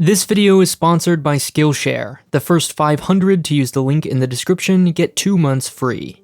This video is sponsored by Skillshare. The first 500 to use the link in the description get 2 months free.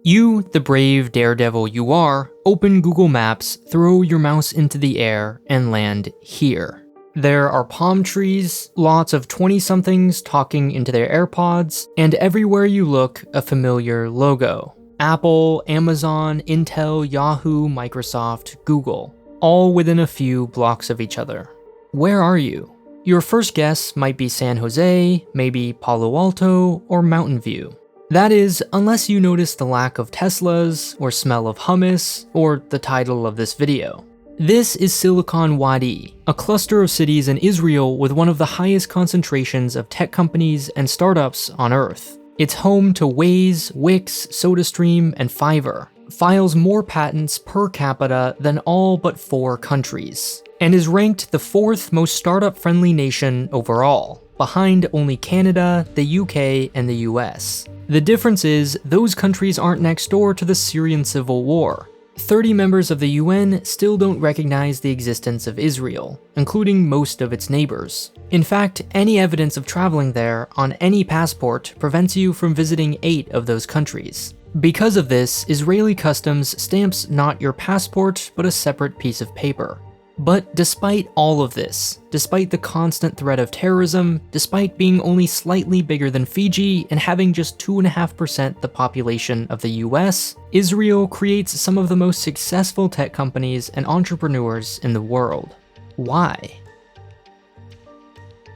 You, the brave daredevil you are, open Google Maps, throw your mouse into the air, and land here. There are palm trees, lots of 20-somethings talking into their AirPods, and everywhere you look, a familiar logo. Apple, Amazon, Intel, Yahoo, Microsoft, Google, all within a few blocks of each other. Where are you? Your first guess might be San Jose, maybe Palo Alto, or Mountain View. That is, unless you notice the lack of Teslas, or smell of hummus, or the title of this video. This is Silicon Wadi, a cluster of cities in Israel with one of the highest concentrations of tech companies and startups on Earth. It's home to Waze, Wix, SodaStream, and Fiverr, files more patents per capita than all but 4 countries, and is ranked the 4th most startup-friendly nation overall, behind only Canada, the UK, and the US. The difference is, those countries aren't next door to the Syrian civil war. 30 members of the UN still don't recognize the existence of Israel, including most of its neighbors. In fact, any evidence of traveling there on any passport prevents you from visiting 8 of those countries. Because of this, Israeli customs stamps not your passport, but a separate piece of paper. But despite all of this, despite the constant threat of terrorism, despite being only slightly bigger than Fiji and having just 2.5% the population of the US, Israel creates some of the most successful tech companies and entrepreneurs in the world. Why?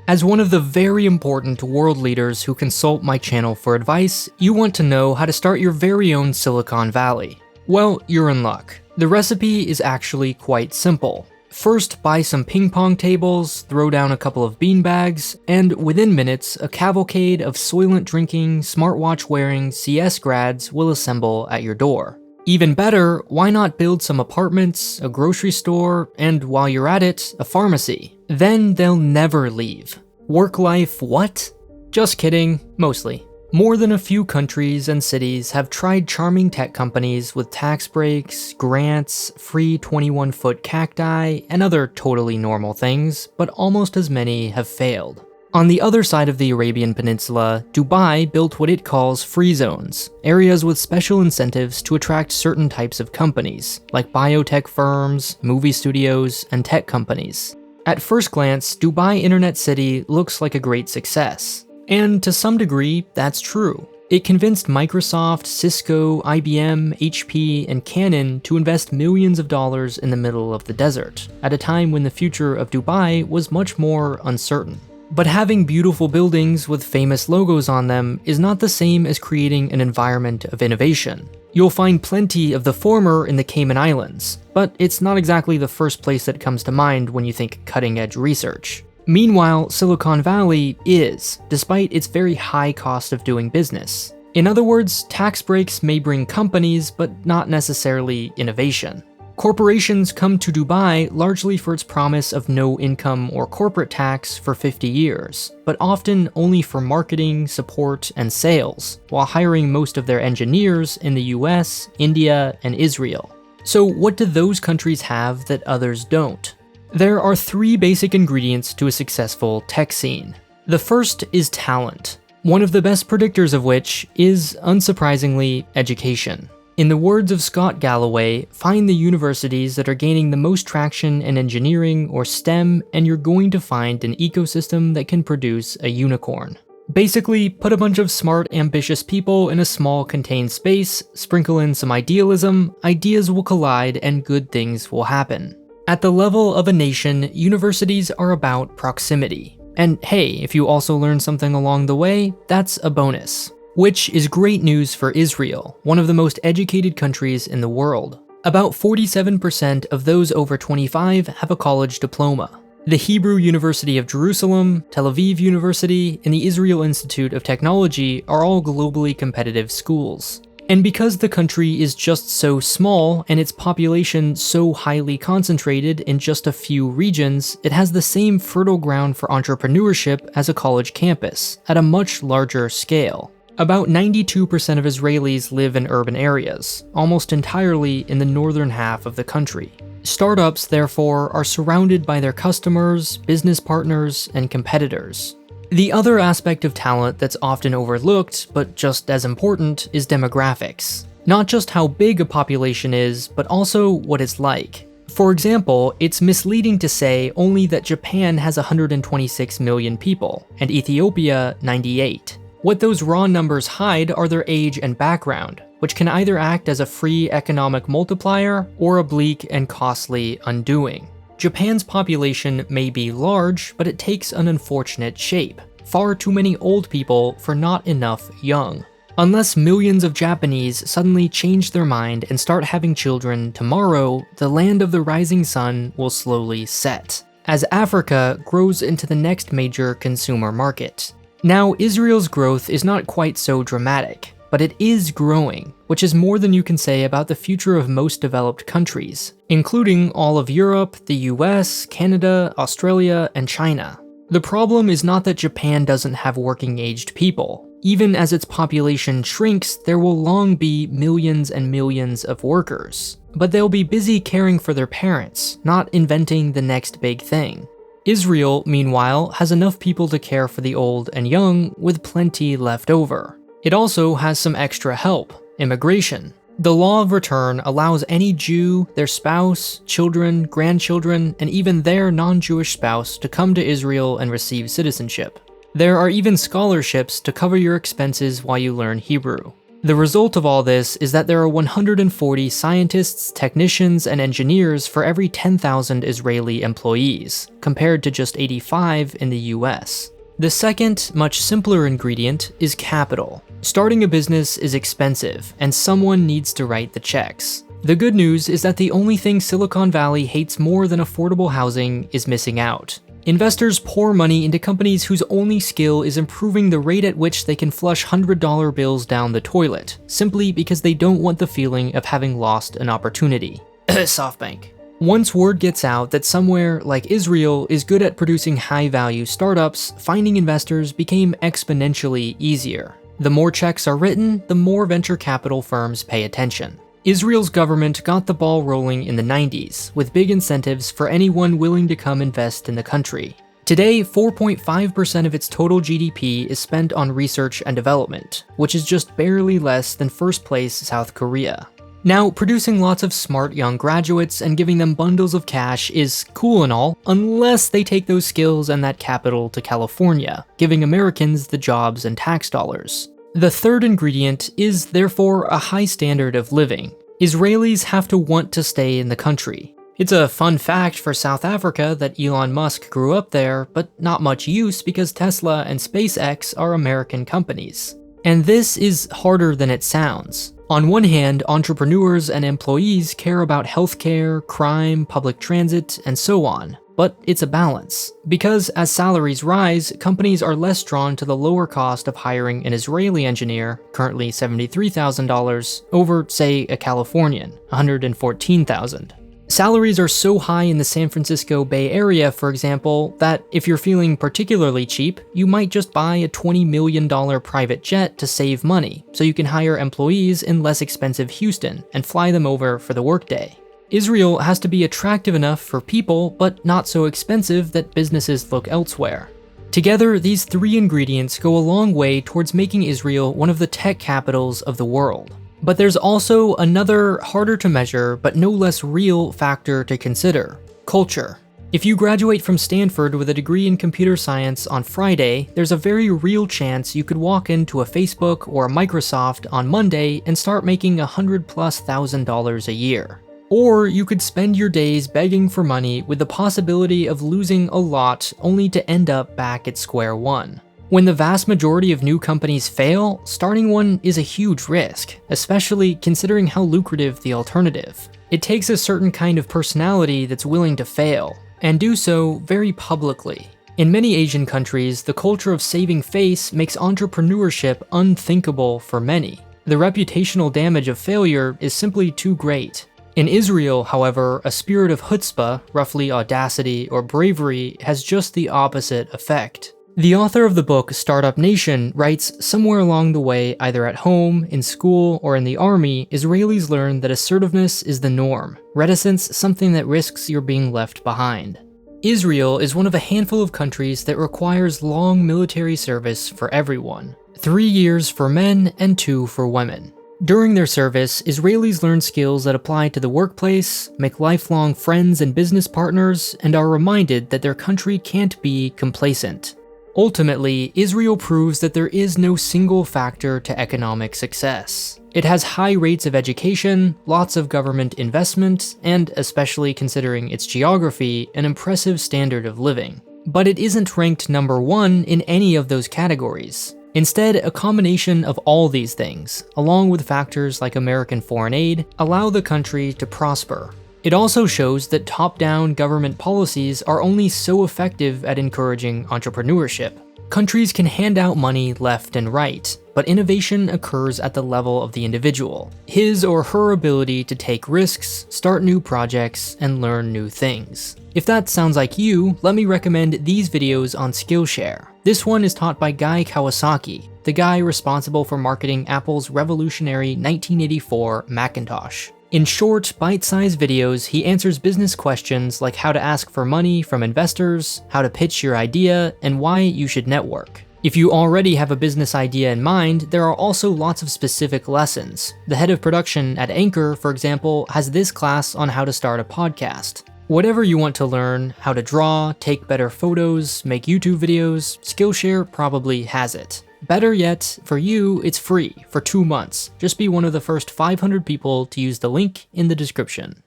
As one of the very important world leaders who consult my channel for advice, you want to know how to start your very own Silicon Valley. Well, you're in luck. The recipe is actually quite simple. First, buy some ping pong tables, throw down a couple of beanbags, and within minutes, a cavalcade of Soylent drinking, smartwatch wearing CS grads will assemble at your door. Even better, why not build some apartments, a grocery store, and while you're at it, a pharmacy? Then they'll never leave. Work life what? Just kidding, mostly. More than a few countries and cities have tried charming tech companies with tax breaks, grants, free 21-foot cacti, and other totally normal things, but almost as many have failed. On the other side of the Arabian Peninsula, Dubai built what it calls free zones, areas with special incentives to attract certain types of companies, like biotech firms, movie studios, and tech companies. At first glance, Dubai Internet City looks like a great success. And to some degree, that's true. It convinced Microsoft, Cisco, IBM, HP, and Canon to invest millions of dollars in the middle of the desert, at a time when the future of Dubai was much more uncertain. But having beautiful buildings with famous logos on them is not the same as creating an environment of innovation. You'll find plenty of the former in the Cayman Islands, but it's not exactly the first place that comes to mind when you think cutting-edge research. Meanwhile, Silicon Valley is, despite its very high cost of doing business. In other words, tax breaks may bring companies, but not necessarily innovation. Corporations come to Dubai largely for its promise of no income or corporate tax for 50 years, but often only for marketing, support, and sales, while hiring most of their engineers in the US, India, and Israel. So what do those countries have that others don't? There are 3 basic ingredients to a successful tech scene. The first is talent, one of the best predictors of which is, unsurprisingly, education. In the words of Scott Galloway, find the universities that are gaining the most traction in engineering or STEM, and you're going to find an ecosystem that can produce a unicorn. Basically, put a bunch of smart, ambitious people in a small, contained space, sprinkle in some idealism, ideas will collide, and good things will happen. At the level of a nation, universities are about proximity. And hey, if you also learn something along the way, that's a bonus. Which is great news for Israel, one of the most educated countries in the world. About 47% of those over 25 have a college diploma. The Hebrew University of Jerusalem, Tel Aviv University, and the Israel Institute of Technology are all globally competitive schools. And because the country is just so small and its population so highly concentrated in just a few regions, it has the same fertile ground for entrepreneurship as a college campus, at a much larger scale. About 92% of Israelis live in urban areas, almost entirely in the northern half of the country. Startups, therefore, are surrounded by their customers, business partners, and competitors. The other aspect of talent that's often overlooked, but just as important, is demographics. Not just how big a population is, but also what it's like. For example, it's misleading to say only that Japan has 126 million people, and Ethiopia 98. What those raw numbers hide are their age and background, which can either act as a free economic multiplier or a bleak and costly undoing. Japan's population may be large, but it takes an unfortunate shape. Far too many old people for not enough young. Unless millions of Japanese suddenly change their mind and start having children tomorrow, the land of the rising sun will slowly set, as Africa grows into the next major consumer market. Now, Israel's growth is not quite so dramatic, but it is growing, which is more than you can say about the future of most developed countries, including all of Europe, the US, Canada, Australia, and China. The problem is not that Japan doesn't have working-aged people. Even as its population shrinks, there will long be millions and millions of workers. But they'll be busy caring for their parents, not inventing the next big thing. Israel, meanwhile, has enough people to care for the old and young, with plenty left over. It also has some extra help: immigration. The law of return allows any Jew, their spouse, children, grandchildren, and even their non-Jewish spouse to come to Israel and receive citizenship. There are even scholarships to cover your expenses while you learn Hebrew. The result of all this is that there are 140 scientists, technicians, and engineers for every 10,000 Israeli employees, compared to just 85 in the US. The second, much simpler ingredient is capital. Starting a business is expensive, and someone needs to write the checks. The good news is that the only thing Silicon Valley hates more than affordable housing is missing out. Investors pour money into companies whose only skill is improving the rate at which they can flush $100 bills down the toilet, simply because they don't want the feeling of having lost an opportunity. SoftBank. Once word gets out that somewhere like Israel is good at producing high-value startups, finding investors became exponentially easier. The more checks are written, the more venture capital firms pay attention. Israel's government got the ball rolling in the 90s, with big incentives for anyone willing to come invest in the country. Today, 4.5% of its total GDP is spent on research and development, which is just barely less than first place South Korea. Now, producing lots of smart young graduates and giving them bundles of cash is cool and all, unless they take those skills and that capital to California, giving Americans the jobs and tax dollars. The third ingredient is therefore a high standard of living. Israelis have to want to stay in the country. It's a fun fact for South Africa that Elon Musk grew up there, but not much use because Tesla and SpaceX are American companies. And this is harder than it sounds. On one hand, entrepreneurs and employees care about healthcare, crime, public transit, and so on. But it's a balance, because as salaries rise, companies are less drawn to the lower cost of hiring an Israeli engineer, currently $73,000, over, say, a Californian, $114,000. Salaries are so high in the San Francisco Bay Area, for example, that if you're feeling particularly cheap, you might just buy a $20 million private jet to save money, so you can hire employees in less expensive Houston and fly them over for the workday. Israel has to be attractive enough for people, but not so expensive that businesses look elsewhere. Together, these three ingredients go a long way towards making Israel one of the tech capitals of the world. But there's also another, harder to measure, but no less real factor to consider: culture. If you graduate from Stanford with a degree in computer science on Friday, there's a very real chance you could walk into a Facebook or a Microsoft on Monday and start making $100,000+ a year. Or you could spend your days begging for money with the possibility of losing a lot only to end up back at square one. When the vast majority of new companies fail, starting one is a huge risk, especially considering how lucrative the alternative. It takes a certain kind of personality that's willing to fail, and do so very publicly. In many Asian countries, the culture of saving face makes entrepreneurship unthinkable for many. The reputational damage of failure is simply too great. In Israel, however, a spirit of chutzpah, roughly audacity or bravery, has just the opposite effect. The author of the book Startup Nation writes, somewhere along the way, either at home, in school, or in the army, Israelis learn that assertiveness is the norm, reticence something that risks your being left behind. Israel is one of a handful of countries that requires long military service for everyone, 3 years for men and 2 for women. During their service, Israelis learn skills that apply to the workplace, make lifelong friends and business partners, and are reminded that their country can't be complacent. Ultimately, Israel proves that there is no single factor to economic success. It has high rates of education, lots of government investment, and, especially considering its geography, an impressive standard of living. But it isn't ranked number 1 in any of those categories. Instead, a combination of all these things, along with factors like American foreign aid, allow the country to prosper. It also shows that top-down government policies are only so effective at encouraging entrepreneurship. Countries can hand out money left and right, but innovation occurs at the level of the individual, his or her ability to take risks, start new projects, and learn new things. If that sounds like you, let me recommend these videos on Skillshare. This one is taught by Guy Kawasaki, the guy responsible for marketing Apple's revolutionary 1984 Macintosh. In short, bite-sized videos, he answers business questions like how to ask for money from investors, how to pitch your idea, and why you should network. If you already have a business idea in mind, there are also lots of specific lessons. The head of production at Anchor, for example, has this class on how to start a podcast. Whatever you want to learn, how to draw, take better photos, make YouTube videos, Skillshare probably has it. Better yet, for you, it's free for 2 months. Just be one of the first 500 people to use the link in the description.